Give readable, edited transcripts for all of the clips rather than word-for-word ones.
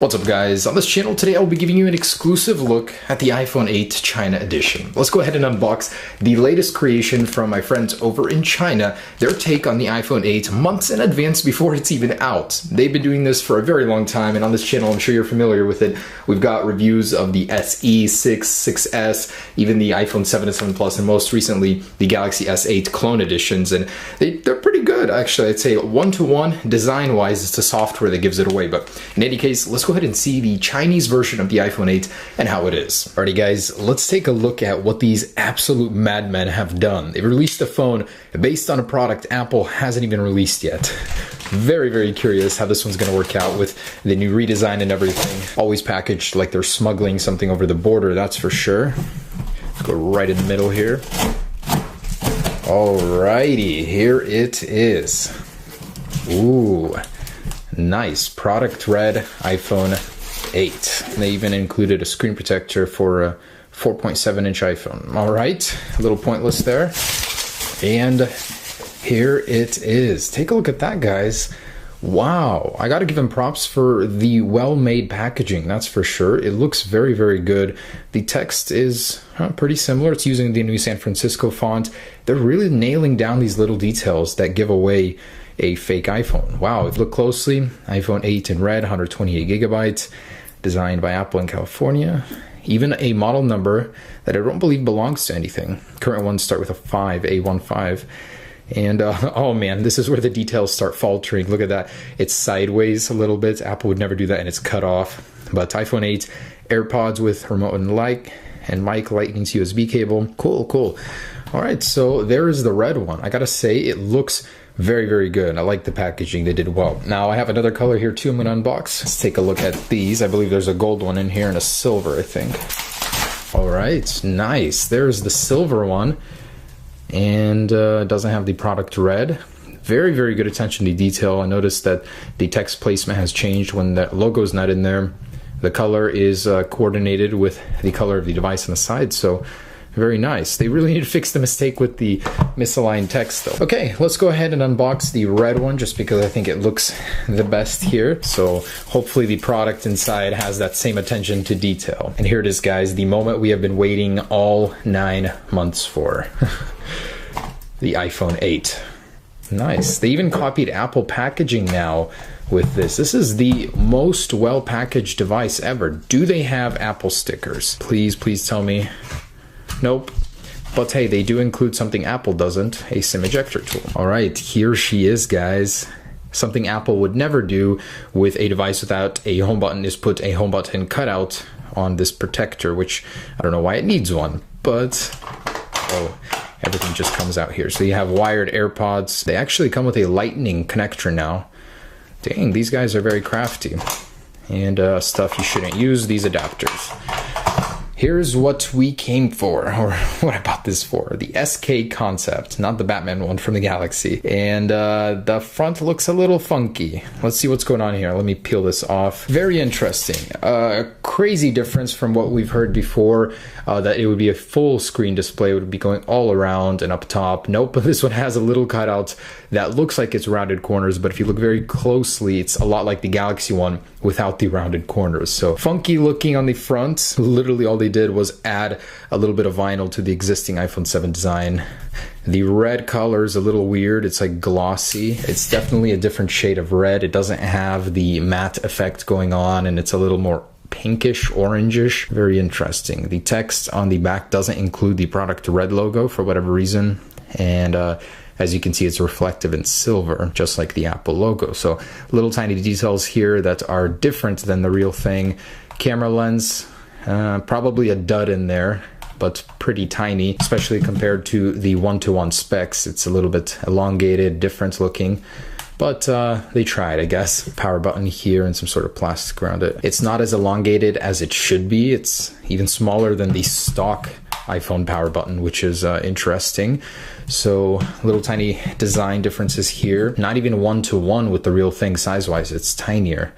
What's up guys, on this channel today I'll be giving you an exclusive look at the iPhone 8 China edition. Let's go ahead and unbox the latest creation from my friends over in China, their take on the iPhone 8 months in advance before it's even out. They've been doing this for a very long time, and on this channel I'm sure you're familiar with it. We've got reviews of the SE, 6, 6S, even the iPhone 7 and 7 Plus, and most recently the Galaxy S8 clone editions, and they're pretty good actually. I'd say one-to-one design-wise. It's the software that gives it away, but in any case, let's go ahead and see the Chinese version of the iPhone 8 and how it is. Alrighty guys, let's take a look at what these absolute madmen have done. They've released a phone based on a product Apple hasn't even released yet. Very curious how this one's going to work out with the new redesign and everything. Always packaged like they're smuggling something over the border, that's for sure. Let's go right in the middle here. Alrighty, here it is. Ooh. Nice. Product red iPhone 8. They even included a screen protector for a 4.7-inch iPhone. Alright, a little pointless there. And here it is. Take a look at that, guys. Wow, I gotta give them props for the well-made packaging, that's for sure. It looks very good. The text is pretty similar. It's using the new San Francisco font. They're really nailing down these little details that give away a fake iPhone. Wow, if you look closely, iPhone 8 in red, 128 gigabytes, designed by Apple in California. Even a model number that I don't believe belongs to anything. Current ones start with a 5, A15. And oh man, this is where the details start faltering. Look at that. It's sideways a little bit. Apple would never do that, and it's cut off. But iPhone 8, AirPods with remote and mic, lightning to USB cable. Cool. All right, so there is the red one. I gotta say, it looks very good. I like the packaging. They did well. Now I have another color here too I'm gonna unbox. Let's take a look at these. I believe there's a gold one in here and a silver, I think. All right, nice. There's the silver one, and it doesn't have the product red. Very good attention to detail. I noticed that the text placement has changed when that logo's not in there. The color is coordinated with the color of the device on the side, so very nice. They really need to fix the mistake with the misaligned text though. Okay, let's go ahead and unbox the red one just because I think it looks the best here. So hopefully the product inside has that same attention to detail. And here it is, guys, the moment we have been waiting all 9 months for. The iPhone 8. Nice. They even copied Apple packaging now with this. This is the most well-packaged device ever. Do they have Apple stickers? Please tell me. Nope. But hey, they do include something Apple doesn't, a SIM ejector tool. All right, here she is, guys. Something Apple would never do with a device without a home button is put a home button cutout on this protector, which I don't know why it needs one, but oh, everything just comes out here. So you have wired AirPods. They actually come with a lightning connector now. Dang, these guys are very crafty. And stuff you shouldn't use, these adapters. Here's what we came for, or what I bought this for. The SK Concept, not the Batman one from the Galaxy. And the front looks a little funky. Let's see what's going on here. Let me peel this off. Very interesting. Crazy difference from what we've heard before, that it would be a full screen display. It would be going all around and up top. Nope, this one has a little cutout that looks like it's rounded corners, but if you look very closely, it's a lot like the Galaxy one without the rounded corners. So funky looking on the front. Literally all they did was add a little bit of vinyl to the existing iPhone 7 design. The red color is a little weird. It's like glossy. It's definitely a different shade of red. It doesn't have the matte effect going on, and it's a little more pinkish, orangish. Very interesting. The text on the back doesn't include the product red logo for whatever reason, and as you can see, it's reflective in silver, just like the Apple logo. So little tiny details here that are different than the real thing. Camera lens, probably a dud in there, but pretty tiny, especially compared to the one-to-one specs. It's a little bit elongated, different looking, but they tried, I guess. Power button here and some sort of plastic around it. It's not as elongated as it should be. It's even smaller than the stock iPhone power button, which is interesting. So little tiny design differences here. Not even one-to-one with the real thing size-wise. It's tinier.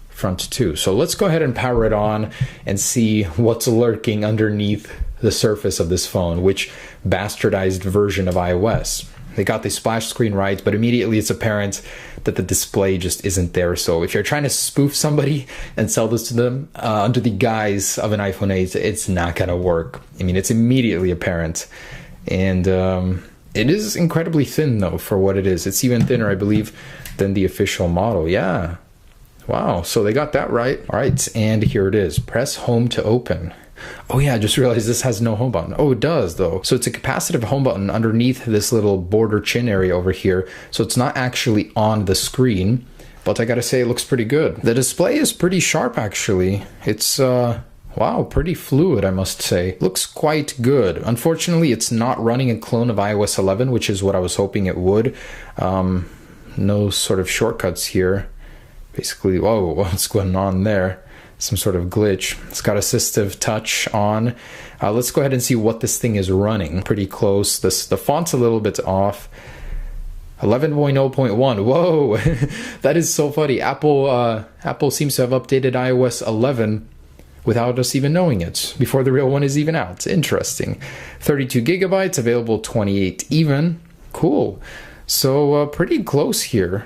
Front too. So let's go ahead and power it on and see what's lurking underneath the surface of this phone. Which bastardized version of iOS? They got the splash screen right, but immediately it's apparent that the display just isn't there. So if you're trying to spoof somebody and sell this to them under the guise of an iPhone 8, it's not gonna work. I mean, it's immediately apparent. And it is incredibly thin though for what it is. It's even thinner, I believe, than the official model. Yeah. Wow, so they got that right. All right, and here it is. Press home to open. Oh yeah, I just realized this has no home button. Oh, it does though. So it's a capacitive home button underneath this little border chin area over here. So it's not actually on the screen, but I gotta say it looks pretty good. The display is pretty sharp actually. It's wow, pretty fluid, I must say. Looks quite good. Unfortunately, it's not running a clone of iOS 11, which is what I was hoping it would. No sort of shortcuts here. Basically, whoa, what's going on there? Some sort of glitch. It's got assistive touch on. Let's go ahead and see what this thing is running. Pretty close. The font's a little bit off. 11.0.1. Whoa, that is so funny. Apple seems to have updated iOS 11 without us even knowing it, before the real one is even out. Interesting. 32 gigabytes, available 28 even. Cool. So pretty close here.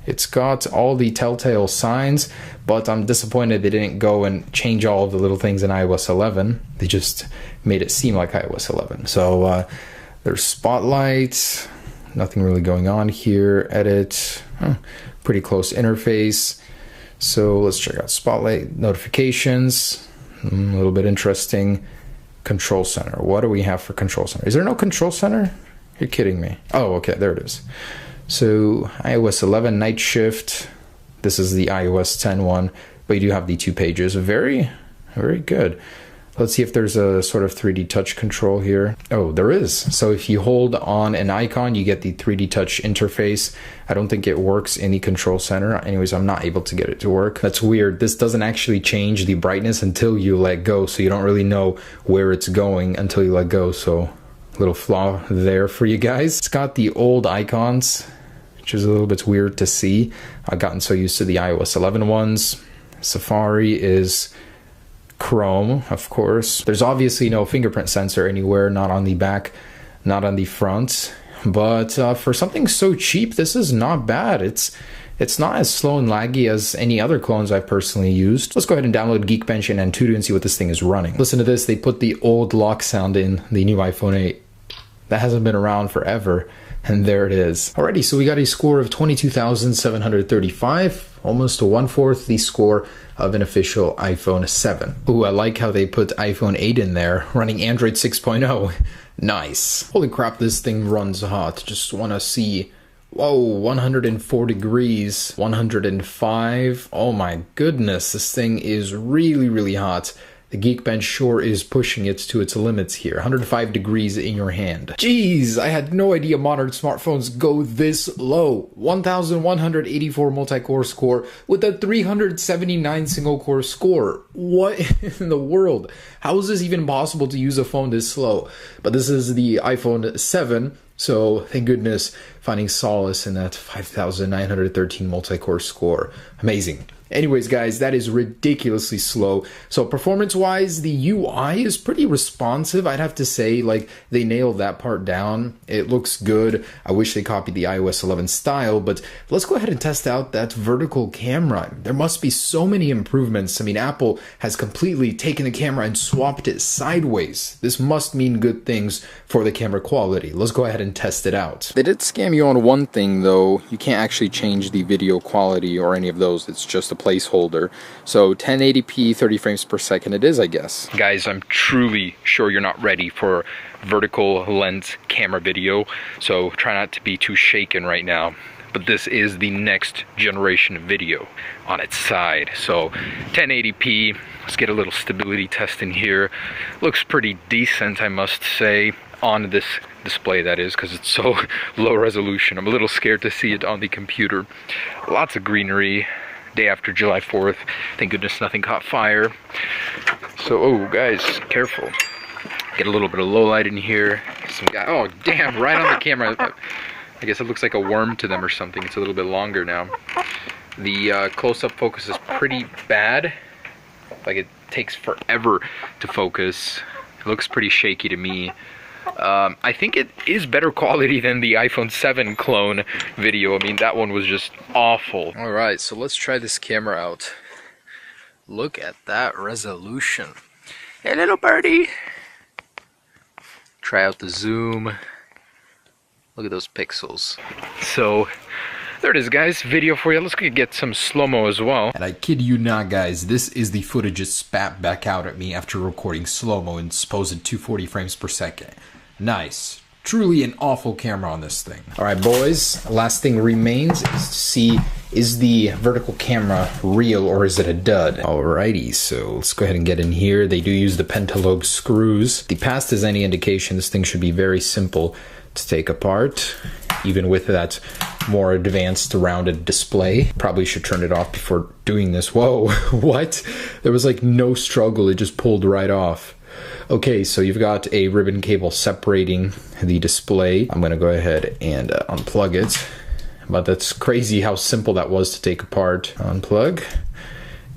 It's got all the telltale signs, but I'm disappointed they didn't go and change all of the little things in iOS 11. They just made it seem like iOS 11. So there's Spotlight, nothing really going on here. Edit, pretty close interface. So let's check out Spotlight. Notifications, a little bit interesting. Control Center. What do we have for Control Center? Is there no Control Center? You're kidding me. Oh, okay, there it is. So iOS 11 Night Shift. This is the iOS 10 one, but you do have the 2 pages. Very, very good. Let's see if there's a sort of 3D touch control here. Oh, there is. So if you hold on an icon, you get the 3D touch interface. I don't think it works in the Control Center. Anyways, I'm not able to get it to work. That's weird. This doesn't actually change the brightness until you let go, so you don't really know where it's going until you let go. So little flaw there for you guys. It's got the old icons, which is a little bit weird to see. I've gotten so used to the iOS 11 ones. Safari is Chrome, of course. There's obviously no fingerprint sensor anywhere, not on the back, not on the front. But for something so cheap, this is not bad. It's not as slow and laggy as any other clones I've personally used. Let's go ahead and download Geekbench and Antutu and see what this thing is running. Listen to this, they put the old lock sound in the new iPhone 8. That hasn't been around forever, and there it is. Alrighty, so we got a score of 22,735, almost to 1/4 the score of an official iPhone 7. Ooh, I like how they put iPhone 8 in there, running Android 6.0. Nice. Holy crap, this thing runs hot. Just wanna see. Whoa, 104 degrees, 105. Oh my goodness, this thing is really, really hot. The Geekbench sure is pushing it to its limits here. 105 degrees in your hand. Jeez, I had no idea modern smartphones go this low. 1,184 multi-core score with a 379 single-core score. What in the world? How is this even possible to use a phone this slow? But this is the iPhone 7. So thank goodness finding solace in that 5,913 multi-core score. Amazing. Anyways, guys, that is ridiculously slow. So performance-wise, the UI is pretty responsive. I'd have to say, like, they nailed that part down. It looks good. I wish they copied the iOS 11 style, but let's go ahead and test out that vertical camera. There must be so many improvements. I mean, Apple has completely taken the camera and swapped it sideways. This must mean good things for the camera quality. Let's go ahead and test it out. They did scam you on one thing, though. You can't actually change the video quality or any of those. It's just a placeholder. So 1080p 30 frames per second it is, I guess. Guys, I'm truly sure you're not ready for vertical lens camera video, so try not to be too shaken right now. But this is the next generation of video on its side. So 1080p, let's get a little stability test in here. Looks pretty decent, I must say, on this display, that is, because it's so low resolution. I'm a little scared to see it on the computer. Lots of greenery. Day after July 4th. Thank goodness nothing caught fire. So, oh guys, careful. Get a little bit of low light in here. Some guy, oh damn, right on the camera. I guess it looks like a worm to them or something. It's a little bit longer now. The close-up focus is pretty bad. Like, it takes forever to focus. It looks pretty shaky to me. I think it is better quality than the iPhone 7 clone video. I mean, that one was just awful. Alright, so let's try this camera out. Look at that resolution. Hey, little birdie! Try out the zoom. Look at those pixels. So, there it is, guys. Video for you. Let's get some slow-mo as well. And I kid you not, guys. This is the footage it spat back out at me after recording slow-mo in supposed 240 frames per second. Nice. Truly an awful camera on this thing. Alright, boys. Last thing remains is to see, is the vertical camera real or is it a dud? Alrighty, so let's go ahead and get in here. They do use the pentalobe screws. If the past is any indication, this thing should be very simple to take apart, even with that more advanced rounded display. Probably should turn it off before doing this. Whoa, what? There was like no struggle, it just pulled right off. Okay, so you've got a ribbon cable separating the display. I'm gonna go ahead and unplug it, but that's crazy how simple that was to take apart. Unplug,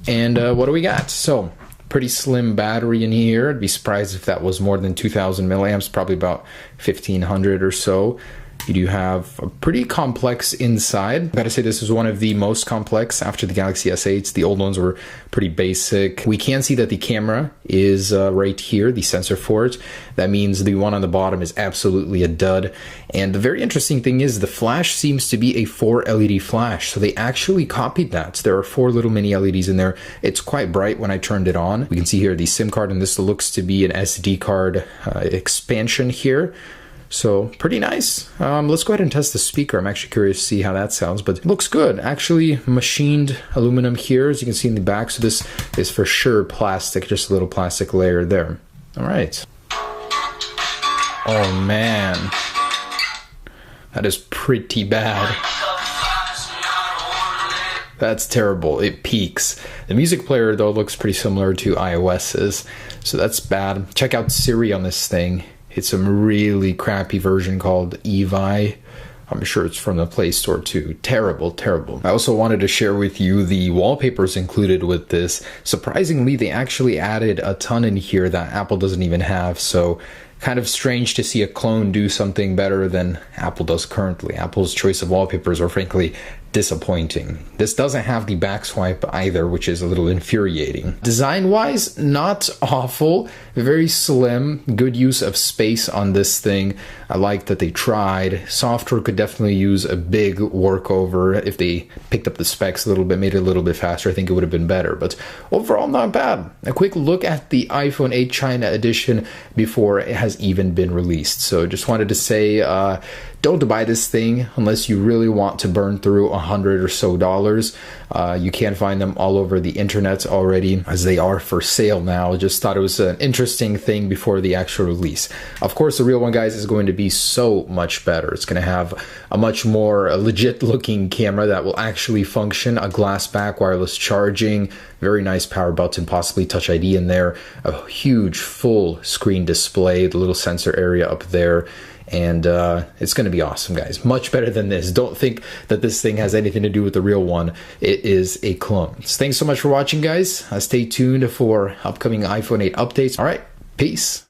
and what do we got? So, pretty slim battery in here. I'd be surprised if that was more than 2,000 milliamps, probably about 1,500 or so. You do have a pretty complex inside. I gotta say, this is one of the most complex after the Galaxy S8s. The old ones were pretty basic. We can see that the camera is right here, the sensor for it. That means the one on the bottom is absolutely a dud. And the very interesting thing is the flash seems to be a 4 LED flash. So they actually copied that. There are 4 little mini LEDs in there. It's quite bright when I turned it on. We can see here the SIM card, and this looks to be an SD card expansion here. So, pretty nice. Let's go ahead and test the speaker. I'm actually curious to see how that sounds, but it looks good. Actually, machined aluminum here, as you can see in the back. So this is for sure plastic, just a little plastic layer there. All right. Oh, man. That is pretty bad. That's terrible. It peaks. The music player, though, looks pretty similar to iOS's, so that's bad. Check out Siri on this thing. It's a really crappy version called Evi. I'm sure it's from the Play Store too. Terrible, terrible. I also wanted to share with you the wallpapers included with this. Surprisingly, they actually added a ton in here that Apple doesn't even have, so kind of strange to see a clone do something better than Apple does currently. Apple's choice of wallpapers are frankly disappointing. This doesn't have the back swipe either, which is a little infuriating. Design-wise, not awful. Very slim, good use of space on this thing. I like that they tried. Software could definitely use a big workover. If they picked up the specs a little bit, made it a little bit faster, I think it would have been better. But overall, not bad. A quick look at the iPhone 8 China edition before it has even been released. So just wanted to say, don't buy this thing unless you really want to burn through $100 or so. You can find them all over the internet already, as they are for sale now. Just thought it was an interesting thing before the actual release. Of course, the real one, guys, is going to be so much better. It's going to have a much more legit looking camera that will actually function, a glass back, wireless charging, very nice power button, possibly Touch ID in there, a huge full screen display, the little sensor area up there. And it's going to be awesome, guys. Much better than this. Don't think that this thing has anything to do with the real one. It is a clone. So thanks so much for watching, guys. Stay tuned for upcoming iPhone 8 updates. All right, peace.